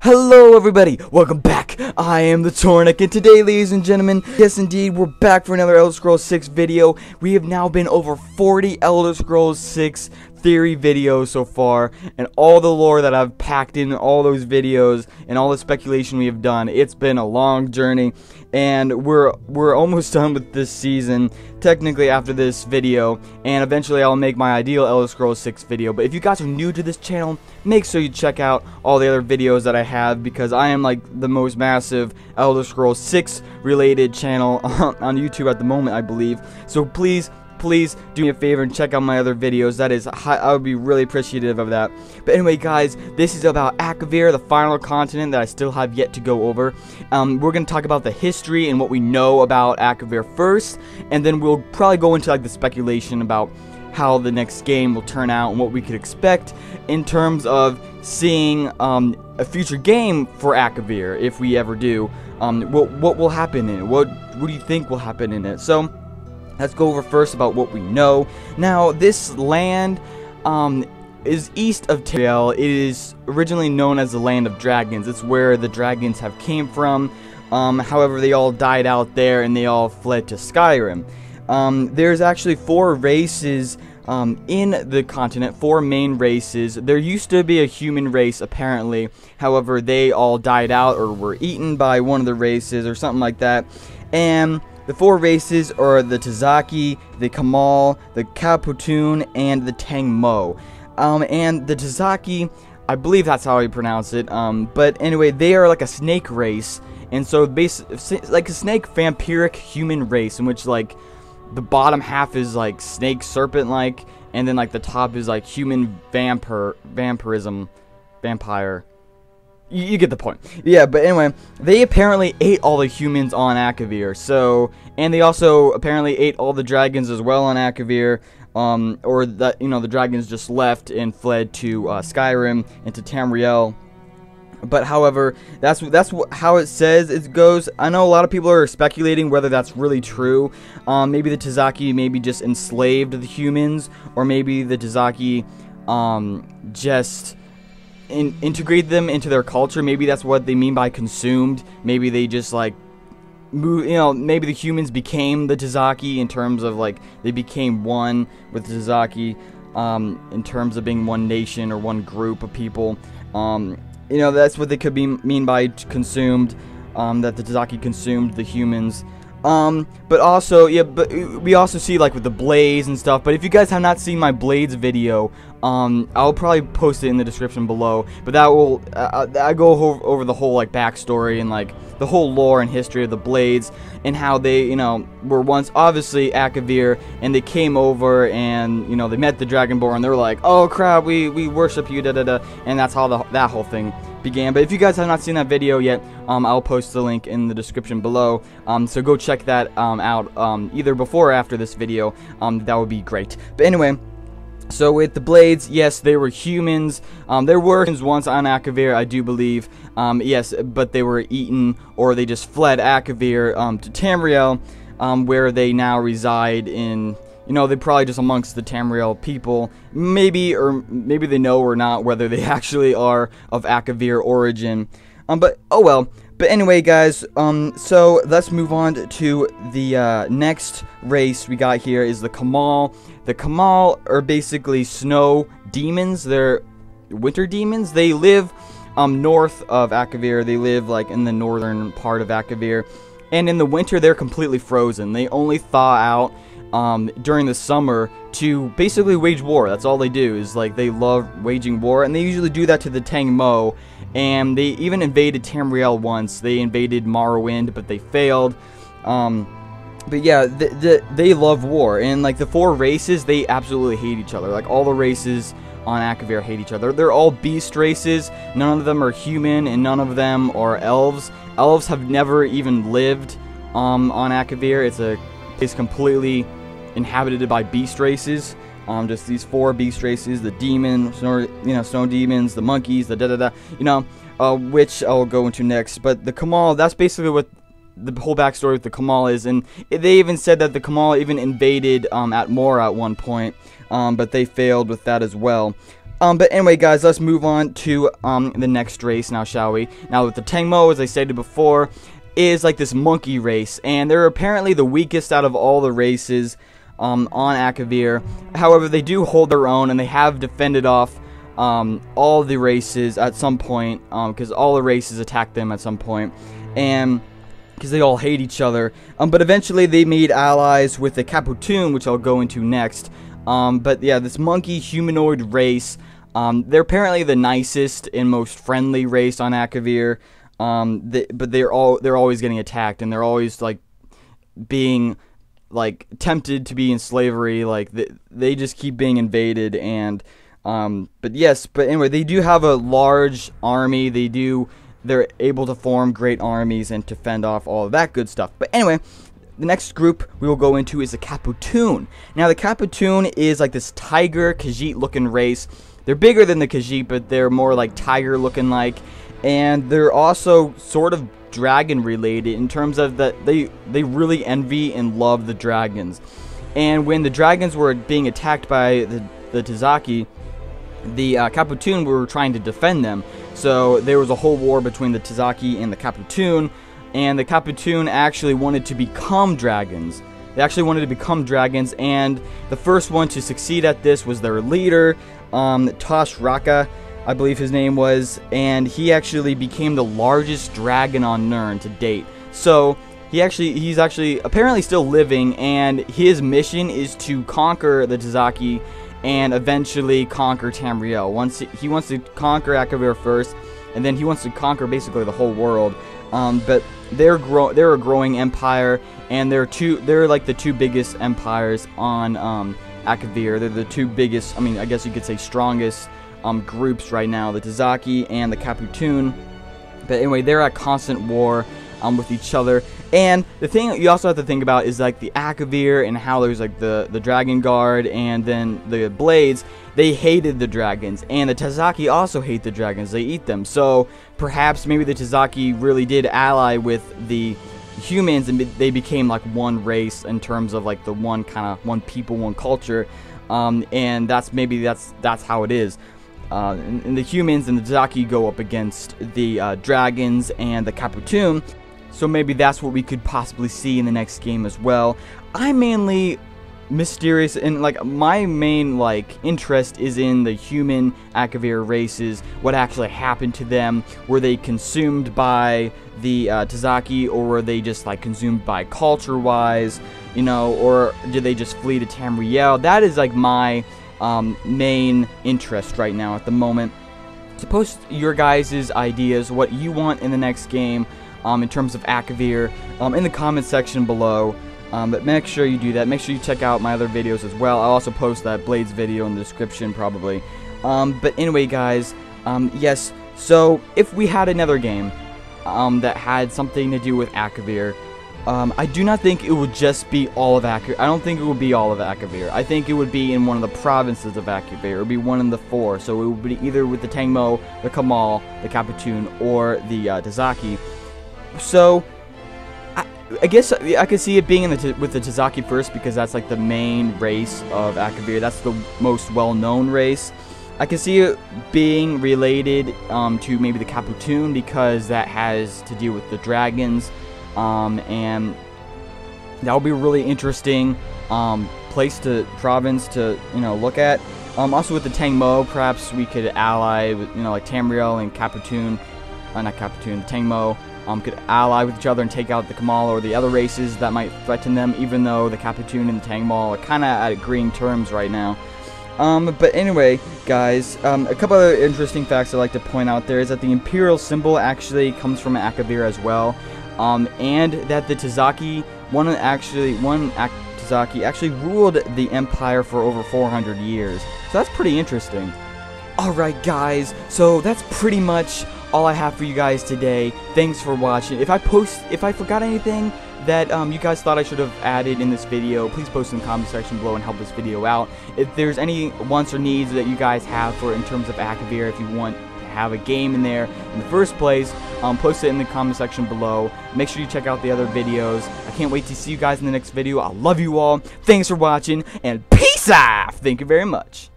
Hello everybody, welcome back. I am TheChornick, and today, ladies and gentlemen, yes indeed, we're back for another Elder Scrolls 6 video. We have now been over 40 Elder Scrolls 6 theory videos so far, and all the lore that I've packed in all those videos and all the speculation we have done. It's been a long journey, and we're almost done with this season, technically after this video, and eventually I'll make my ideal Elder Scrolls 6 video. But if you guys are new to this channel, make sure you check out all the other videos that I have, because I am like the most massive Elder Scrolls 6 related channel on YouTube at the moment, I believe. So please do me a favor and check out my other videos. I would be really appreciative of that. But anyway, guys, this is about Akavir, the final continent that I still have yet to go over. We're going to talk about the history and what we know about Akavir first, and then we'll probably go into like the speculation about how the next game will turn out and what we could expect in terms of seeing a future game for Akavir, if we ever do. What will happen in it? What do you think will happen in it? So let's go over first about what we know. Now, this land is east of Tamriel. It is originally known as the Land of Dragons. It's where the dragons have came from. However, they all died out there and they all fled to Skyrim. There's actually 4 races in the continent, 4 main races. There used to be a human race, apparently. However, they all died out or were eaten by one of the races or something like that. And the 4 races are the Tazaki, the Kamal, the Kaputun, and the Tangmo. And the Tazaki, I believe that's how you pronounce it. But anyway, they are like a snake race, and so like a snake vampiric human race, in which like the bottom half is like snake serpent like, and then like the top is like human vampire. You get the point. Yeah, but anyway, they apparently ate all the humans on Akavir. So, and they also apparently ate all the dragons as well on Akavir. Or that, you know, the dragons just left and fled to Skyrim and to Tamriel. But however, that's how it says it goes. I know a lot of people are speculating whether that's really true. Maybe the Tazaki maybe just enslaved the humans, or maybe the Tazaki just integrate them into their culture. Maybe that's what they mean by consumed. Maybe they just like move, you know, maybe the humans became the Tazaki in terms of like they became one with the Tazaki in terms of being one nation or one group of people. You know, that's what they could mean by consumed, that the Tazaki consumed the humans. But also, yeah, but we also see like with the blades and stuff. But if you guys have not seen my blades video, I'll probably post it in the description below. But that will, I go over the whole like backstory and like the whole lore and history of the blades, and how they, you know, were once obviously Akavir, and they came over and, you know, they met the Dragonborn, and they were like, oh crap, we worship you, da da da, and that's how that whole thing began. But if you guys have not seen that video yet, I'll post the link in the description below, so go check that out, either before or after this video. That would be great. But anyway, so with the blades, yes, they were humans. There were humans once on Akavir, I do believe. Yes, but they were eaten, or they just fled Akavir to Tamriel, where they now reside in. You know, they're probably just amongst the Tamriel people. Maybe they know or not whether they actually are of Akavir origin. But oh well. But anyway, guys, so let's move on to the next race we got here is the Kamal. The Kamal are basically snow demons. They're winter demons. They live north of Akavir. They live like in the northern part of Akavir. And in the winter, they're completely frozen. They only thaw out during the summer to basically wage war. That's all they do, is like they love waging war, and they usually do that to the Tangmo. And they even invaded Tamriel once. They invaded Morrowind, but they failed. But yeah, they love war, and like the 4 races, they absolutely hate each other. Like all the races on Akavir hate each other. They're all beast races. None of them are human, and none of them are elves. Elves have never even lived on Akavir. It's completely inhabited by beast races. Just these 4 beast races: the demon, snow demons, the monkeys, the da-da-da, you know, which I'll go into next. But the Kamal, that's basically what the whole backstory with the Kamal is, and they even said that the Kamal even invaded at Mora at one point, but they failed with that as well. But anyway, guys, let's move on to the next race now, shall we? Now, with the Tangmo, as I stated before, is like this monkey race, and they're apparently the weakest out of all the races on Akavir. However, they do hold their own, and they have defended off all the races at some point, because all the races attack them at some point, and because they all hate each other. But eventually they made allies with the Caputoon, which I'll go into next. But yeah, this monkey humanoid race, they're apparently the nicest and most friendly race on Akavir. But they're always getting attacked, and they're always like being like tempted to be in slavery. Like they just keep being invaded, and but anyway, they do have a large army. They're able to form great armies and to fend off all of that good stuff. But anyway, the next group we will go into is the Caputoon. Now, the Caputoon is like this tiger Khajiit looking race. They're bigger than the Khajiit, but they're more like tiger looking like, and they're also sort of dragon related in terms of that they really envy and love the dragons. And when the dragons were being attacked by the Tazaki, the Caputoon were trying to defend them. So there was a whole war between the Tazaki and the Caputoon, and the Caputoon actually wanted to become dragons. They actually wanted to become dragons, and the first one to succeed at this was their leader, Tosh Raka, I believe his name was, and he actually became the largest dragon on Nirn to date. So he's actually apparently still living, and his mission is to conquer the Tazaki and eventually conquer Tamriel. He wants to conquer Akavir first, and then he wants to conquer basically the whole world. But they're a growing empire, and they're like the two biggest empires on Akavir. They're the two biggest, I mean, I guess you could say strongest groups right now, the Tazaki and the Caputoon. But anyway, they're at constant war with each other. And the thing you also have to think about is like the Akavir and how there's like the Dragon Guard and then the Blades. They hated the dragons, and the Tazaki also hate the dragons. They eat them. So perhaps maybe the Tazaki really did ally with the humans, and they became like one race in terms of like the one people, one culture. And that's how it is. And the humans and the Tazaki go up against the dragons and the Caputoon. So maybe that's what we could possibly see in the next game as well. I'm mainly mysterious, and like my main like interest is in the human Akavir races. What actually happened to them? Were they consumed by the Tazaki, or were they just like consumed by culture-wise? You know, or did they just flee to Tamriel? That is like my main interest right now at the moment. So post your guys' ideas, what you want in the next game. In terms of Akavir, in the comment section below. But make sure you do that. Make sure you check out my other videos as well. I'll also post that Blades video in the description probably. But anyway, guys, yes, so if we had another game that had something to do with Akavir, I do not think it would just be all of Akavir. I don't think it would be all of Akavir. I think it would be in one of the provinces of Akavir. It would be one of the four. So it would be either with the Tangmo, the Kamal, the Caputoon, or the Tazaki. So, I guess I could see it being with the Tazaki first, because that's like the main race of Akavir. That's the most well-known race. I can see it being related to maybe the Caputoon, because that has to do with the dragons, and that would be a really interesting province to look at. Also with the Tangmo, perhaps we could ally with like Tamriel and Caputoon, not Caputoon, the Tangmo. Could ally with each other and take out the Kamal or the other races that might threaten them, even though the Caputoon and the Tangmo are kind of at agreeing terms right now. But anyway, guys, a couple other interesting facts I'd like to point out there is that the Imperial symbol actually comes from Akavir as well, and that the Tazaki, one Tazaki actually ruled the Empire for over 400 years. So that's pretty interesting. Alright guys, so that's pretty much all I have for you guys today. Thanks for watching. If I forgot anything that you guys thought I should have added in this video, please post in the comment section below and help this video out. If there's any wants or needs that you guys have for in terms of Akavir, if you want to have a game in there in the first place, post it in the comment section below. Make sure you check out the other videos. I can't wait to see you guys in the next video. I love you all. Thanks for watching, and peace out. Thank you very much.